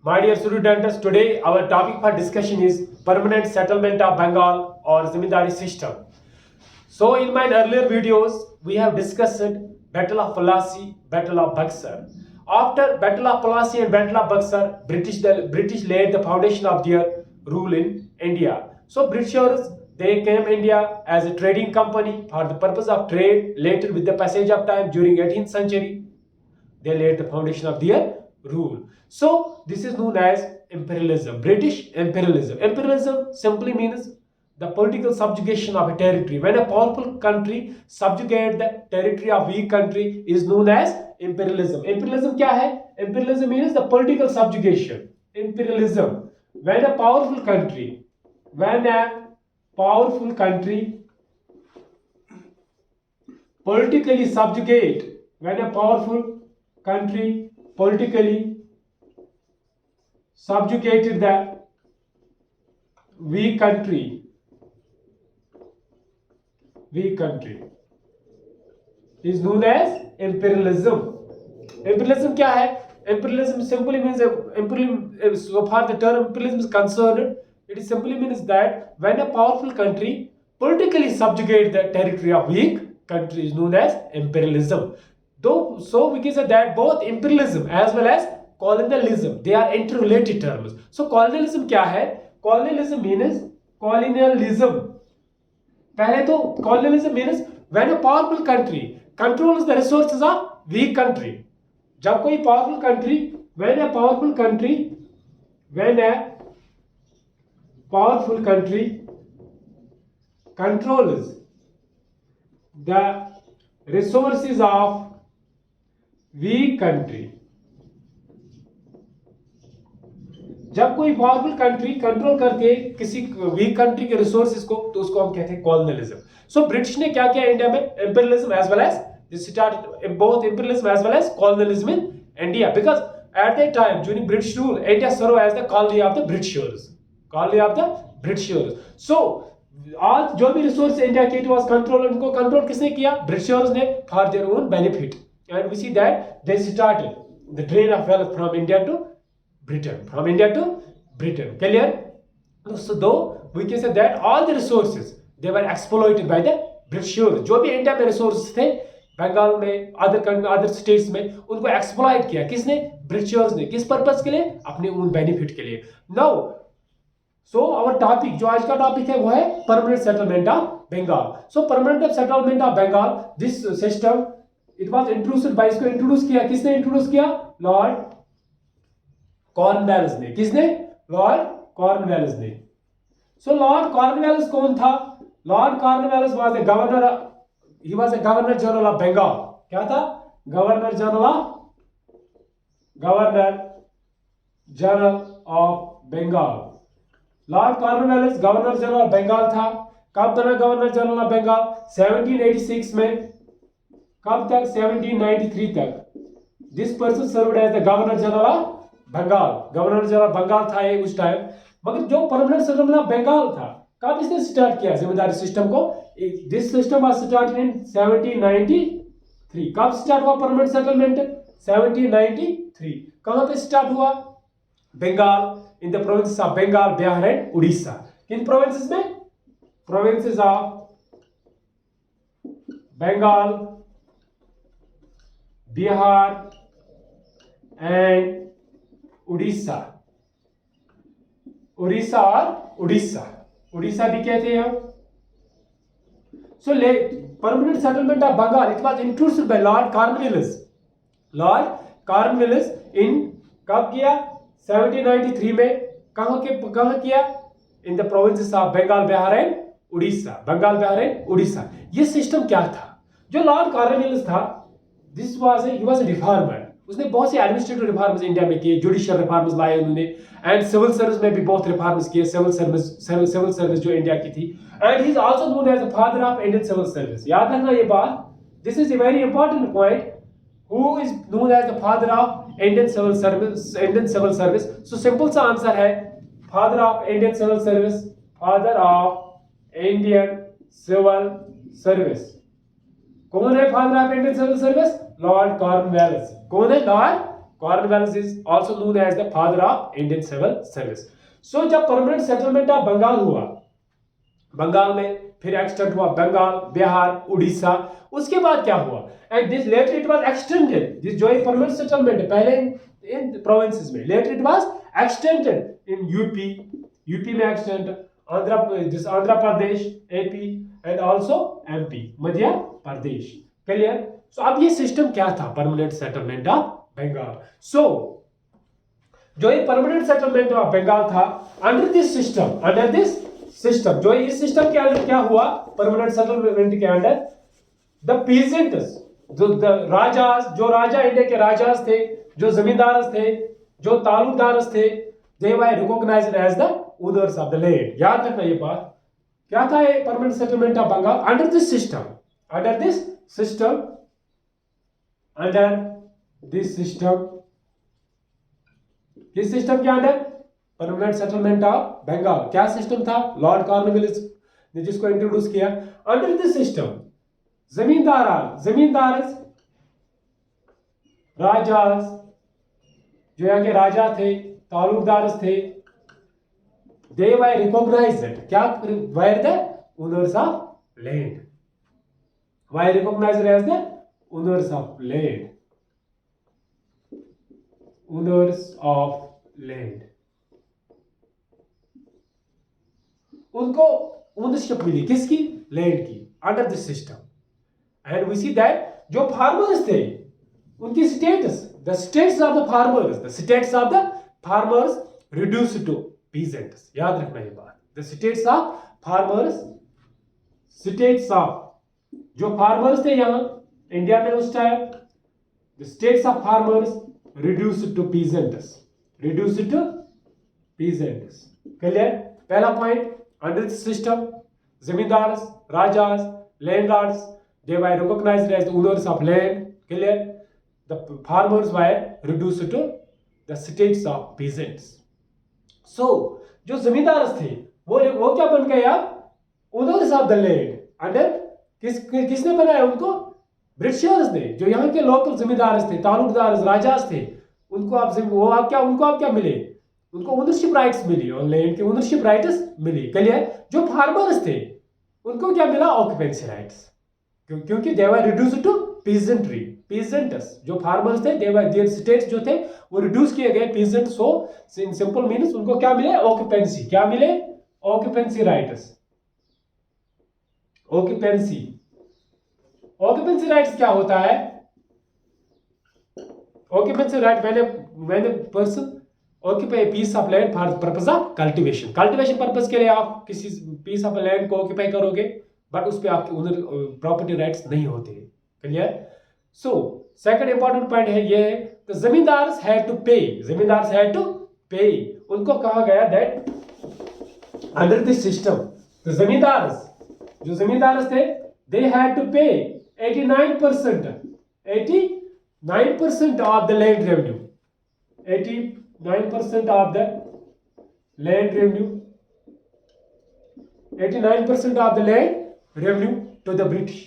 My dear students, today our topic for discussion is permanent settlement of Bengal or Zamindari system. So in my earlier videos, we have discussed Battle of Plassey, Battle of Buxar. After Battle of Plassey and Battle of Buxar, British laid the foundation of their rule in India. So Britishers, they came India as a trading company for the purpose of trade. Later, with the passage of time during 18th century, they laid the foundation of their rule. So this is known as imperialism, British imperialism. Imperialism simply means the political subjugation of a territory. When a powerful country subjugates the territory of weak country is known as imperialism. Imperialism क्या है? Imperialism means the political subjugation. Imperialism. When a powerful country politically subjugate, when a powerful country politically subjugated the weak country is known as imperialism. Imperialism क्या है? Imperialism simply means so far the term imperialism is concerned, it simply means that when a powerful country politically subjugate the territory of weak country is known as imperialism. Though, so we can say that both imperialism as well as colonialism, they are interrelated terms. So colonialism क्या है? Colonialism means पहले तो colonialism means when a powerful country controls the resources of weak country. जब कोई powerful country when a powerful country controls the resources of weak country, जब कोई powerful country control करके किसी वीक कंट्री के resources को, तो उसको हम कहते हैं कॉलोनियलिज्म. सो ब्रिटिश ने क्या किया इंडिया में? Imperialism as well as this start both imperialism as well as colonialism in India, because at the time during British rule India serve as the colony of the Britishers. So आज जो भी resource India के it was control, उनको control किसने किया? Britishers ने, for their own benefit. And we see that they started the drain of wealth from India to Britain. Clear? So though we can say that all the resources they were exploited by the Britishers. जो भी India में resources थे, बंगाल में, other states में, उनको exploit किया. किसने? Britishers ने. किस पर्पस के लिए? अपने उन बेनिफिट के लिए. नाउ सो आवर टॉपिक, जो आज का टॉपिक है वो है permanent settlement of Bengal. So permanent settlement of Bengal, this system it was introduced by, इसको इंट्रोड्यूस किया. किसने इंट्रोड्यूस किया? लॉर्ड कॉर्नवेलिस ने. किसने? लॉर्ड कॉर्नवेलिस ने. सो लॉर्ड कॉर्नवेलिस कौन था? Lord Cornwallis was a governor, he was a governor general of Bengal. क्या था? Governor general of Bengal. Lord Cornwallis governor general of Bengal था. कब बना गवर्नर जनरल ऑफ बंगाल? 1786 में. कब तक? 1793 तक. This person served as the governor general of Bengal. Governor general Bengal था ये उस टाइम. मगर जो परमानेंट सेटलमेंट ऑफ बंगाल था, कब इसने स्टार्ट किया जिम्मेदारी सिस्टम को? This system was started in 1793. कब स्टार्ट हुआ परमानेंट सेटलमेंट? 1793. कहां पे स्टार्ट हुआ? Bengal, in the provinces of Bengal, Bihar and Orissa. किन प्रोविंसेस में? Provinces of Bengal, Bihar and Orissa. Orissa भी कहते हैं हम. So permanent settlement of Bengal it was introduced by Lord Cornwallis in, कब किया? 1793 में. कहां किया? In the provinces of Bengal, Bihar and Orissa. ये सिस्टम क्या था? जो लॉर्ड कॉर्नवेलिस था, this was he was a reformer. उसने बहुत से एडमिनिस्ट्रेटिव रिफॉर्म्स इंडिया में किए, जुडिशियल रिफॉर्म्स लाए उन्होंने, एंड सिविल सर्विस में भी बहुत रिफॉर्म्स किए. सिविल सर्विस जो इंडिया की थी. And he is also known as the father of Indian civil service. याद रखना ये बात, this is a very important point. Who is known as the father of Indian civil service? So simple सा answer है father of Indian civil service. कौन है father of Indian civil service? Lord Cornwallis. कौन है? Lord Cornwallis is also known as the father of Indian civil service. सो जब permanent settlement of Bengal हुआ, बंगाल में फिर एक्सटेंड हुआ बंगाल, बिहार, उड़ीसा, उसके बाद क्या हुआ, and this later it was extended, this जो परमानेंट सेटलमेंट पहले इन प्रोविंसेस में, later it was extended in UP में extend, Andhra Pradesh, AP and also MP, Madhya Pradesh. Clear? So अब ये सिस्टम क्या था, permanent settlement of Bengal. So जो ये परमानेंट सेटलमेंट ऑफ बंगाल था, अंडर दिस सिस्टम जो इस सिस्टम के अंदर क्या हुआ, परमानेंट सेटलमेंट के अंदर द पीजेंट्स, जो राजा इंडिया के राजास थे, जो जमींदार थे, जो तालुकदार थे, they were recognized as the owners of the land. याद रखना ये बात, क्या था ये permanent settlement of Bengal, under this system किस सिस्टम के अंदर, परमानेंट सेटलमेंट ऑफ बंगाल। क्या सिस्टम था, लॉर्ड कॉर्नवालिस ने जिसको इंट्रोड्यूस किया। अंडर दिस सिस्टम जमींदार राजास, जो यहाँ के राजा थे, तालुकदार थे, they were recognized, क्या were the owners of land, were recognized as the owners of land, उनको ओनरशिप मिली, किसकी, लैंड की, under this system. And we see that जो फार्मर्स थे उनकी the status of the farmers reduce to peasants. याद रखना ये बात, द स्टेट्स ऑफ जो फार्मर्स थे यहाँ इंडिया में उस time, the status of farmers reduce to peasants. Clear? पहला point, under this system zamindars, rajas, landlords, they were recognized as the owners of land. Clear? The farmers were reduced to the status of peasants. So जो जमींदार थे वो क्या बन गए आप, owners of the land. Under किसने बनाया उनको, ब्रिटिशर्स ने। जो यहाँ के लोकल जमींदार थे, तालुकदार, राजास थे, उनको आप क्या मिले, उनको ओनरशिप राइट्स मिली, और लैंड के ओनरशिप राइट्स मिली। क्लियर? जो फार्मर्स थे उनको क्या मिला, ऑक्यूपेंसी राइट्स, क्योंकि दे वर रिड्यूस्ड टू पीजेंट्स। जो फार्मर्स थे, देयर स्टेट्स जो थे वो रिड्यूस किए गए peasant. So in simple means उनको क्या मिले, ऑक्यूपेंसी राइट्स। ऑक्यूपेंसी राइट्स क्या होता है, occupancy right when a person occupy a piece of land for the purpose of cultivation purpose के लिए आप किसी पीस ऑफ लैंड को ऑक्यूपाई करोगे, बट उस पे आपके ओनर प्रॉपर्टी राइट्स नहीं होते। Clear? So second important point है ये, द जमींदार्स हैड टू पे, उनको कहा गया that under this system the zamindars थे, दे हैड टू पे 89% of the land revenue, 89% of the land revenue, 89% of the land revenue to the British,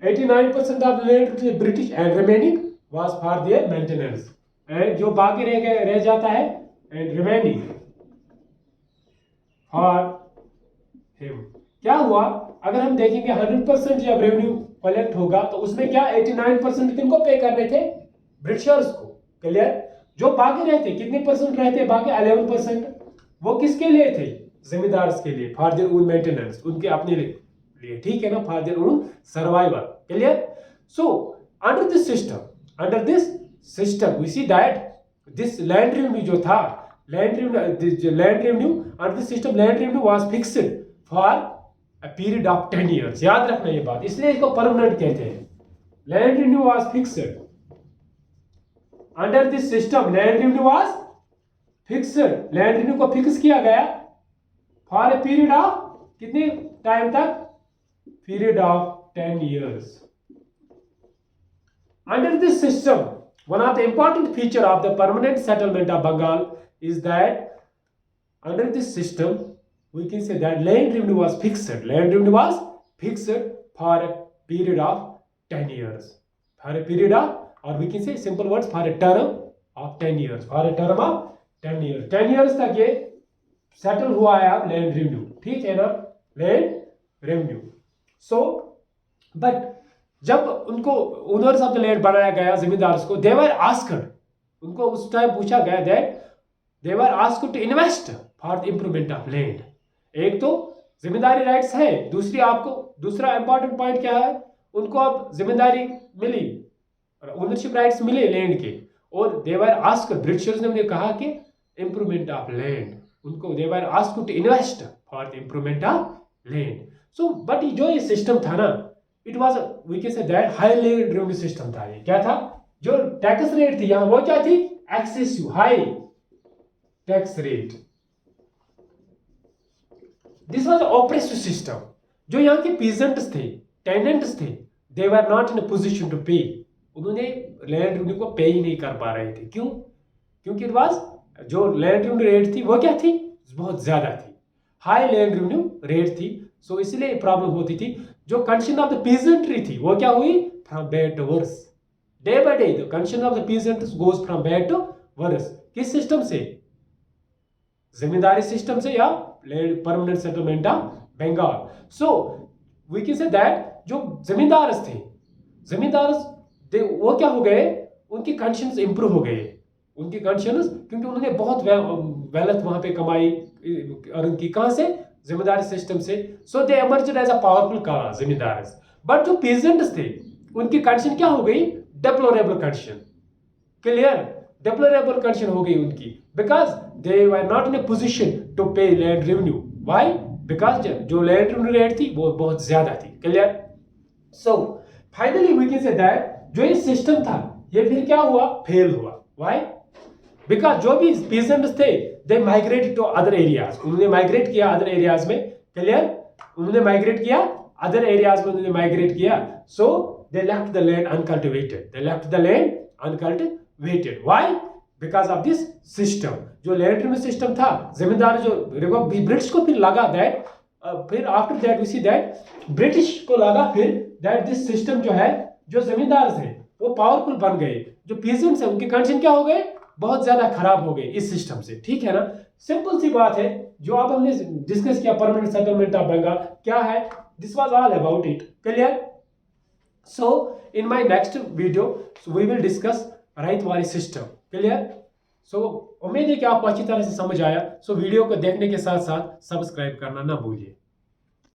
89% of the land to the British, and remaining was for their maintenance, and जो बाकी रह जाता है, and remaining for him। क्या हुआ, अगर हम देखेंगे 100% जब रेवेन्यू कलेक्ट होगा तो उसमें क्या 89% किनको पे करने थे, ब्रिटिशर्स को। क्लियर? जो बाकी रहते, कितने परसेंट रहते, बाकी 11%, वो किसके लिए थे, जमींदार्स के लिए, फॉर देयर ओन मेंटेनेंस, उनके अपने लिए, ठीक है ना, for their own survival. Clear? So under this system we see that this land revenue जो था, land revenue under this system, land revenue was fixed for a period of 10 years। याद रखना ये बात, इसलिए इसको परमानेंट कहते हैं। Land revenue was fixed under this system, land revenue was fixed, land revenue को फिक्स किया गया फॉर ए पीरियड ऑफ कितने टाइम तक, period of 10 years। Under this system, one of the important feature of the permanent settlement of Bengal is that under this system we can say that land revenue was fixed for a period of 10 years. For a period of, or we can say simple words, for a term of 10 years. For a term of 10 years. 10 years तक ये settle हुआ है आप land revenue, ठीक है ना, land revenue. So but जब उनको ओनर्स ऑफ द लैंड बनाया गया, जिम्मेदार को, दे वर आस्क्ड, उनको उस टाइम पूछा गया that they were asked to invest for the improvement of land. एक तो जिम्मेदारी राइट्स है, दूसरा इंपॉर्टेंट पॉइंट क्या है, उनको अब जिम्मेदारी मिली, ओनरशिप राइट्स मिले लैंड के, और दे वर आस्क्ड, ब्रिटिशर्स ने उन्हें कहा कि इंप्रूवमेंट ऑफ लैंड, उनको they were asked to invest for the improvement of land. So but जो ये सिस्टम था ना, it was we can say that high land revenue system था. ये क्या था, जो टैक्स रेट थी यहाँ वो क्या थी, excessive high tax rate. This was oppressive system. जो यहाँ के पीजेंट्स थे, टेनेंट्स थे, they were not in a position to pay. उन्होंने लैंड रेवेन्यू को पे ही नहीं कर पा रहे थे. क्यों? क्योंकि इट वाज, जो लैंड रेवेन्यू रेट थी वो क्या थी, बहुत ज्यादा थी, हाई लैंड रेवेन्यू रेट थी. सो इसलिए प्रॉब्लम होती थी. जो कंडीशन ऑफ द पीजेंट्री थी वो क्या हुई, from bad to worse. Day by day the condition of the peasants goes from bad to worse. किस सिस्टम से, जिम्मेदारी सिस्टम से या permanent settlement of Bengal. So we can say that जो जमींदार थे, वो क्या हो गए, उनकी कंडीशंस इंप्रूव हो गए, उनकी कंडीशंस, क्योंकि उन्होंने बहुत वेल्थ वहां पे कमाई, और उनकी कहां से, जिम्मेदारी सिस्टम से. So they emerged as a powerful class, जिम्मेदार. बट जो पीजेंट्स थे उनकी कंडीशन क्या हो गई, deplorable condition. Clear, deplorable condition हो गई उनकी, because they were not in a position to pay land revenue. Why? Because जो लैंड रेवेन्यू रेट थी वो बहुत ज्यादा थी. Clear. So finally we can say that जो ये सिस्टम था ये फिर क्या हुआ, फेल हुआ. व्हाई? बिकॉज जो भी पीजेंट्स थे they migrate to other areas. उन्होंने माइग्रेट किया अदर एरियाज में. क्लियर, उन्होंने माइग्रेट किया अदर एरियाज में, उन्होंने माइग्रेट किया. So they left the land uncultivated, they left the land uncultivated. Why? Because of this system. जो लैंड रेवेन्यू सिस्टम था, जिम्मेदार जो ब्रिटिश को फिर लगा दैट, फिर after that we see that British को लगा फिर दैट दिस सिस्टम जो है, जो जमींदार थे वो पावरफुल बन गए, जो पीजेंट्स है उनके कंडीशन क्या हो गए, बहुत ज्यादा खराब हो गए इस सिस्टम से. ठीक है ना, सिंपल सी बात है. जो अब हमने डिस्कस किया परमानेंट सेटलमेंट ऑफ बंगाल क्या है, this was all about it. Clear. So in my next video we will discuss ryotwari system. Clear. So उम्मीद है कि आपको अच्छी तरह से समझ आया. सो वीडियो को देखने के साथ साथ सब्सक्राइब करना ना भूलिए.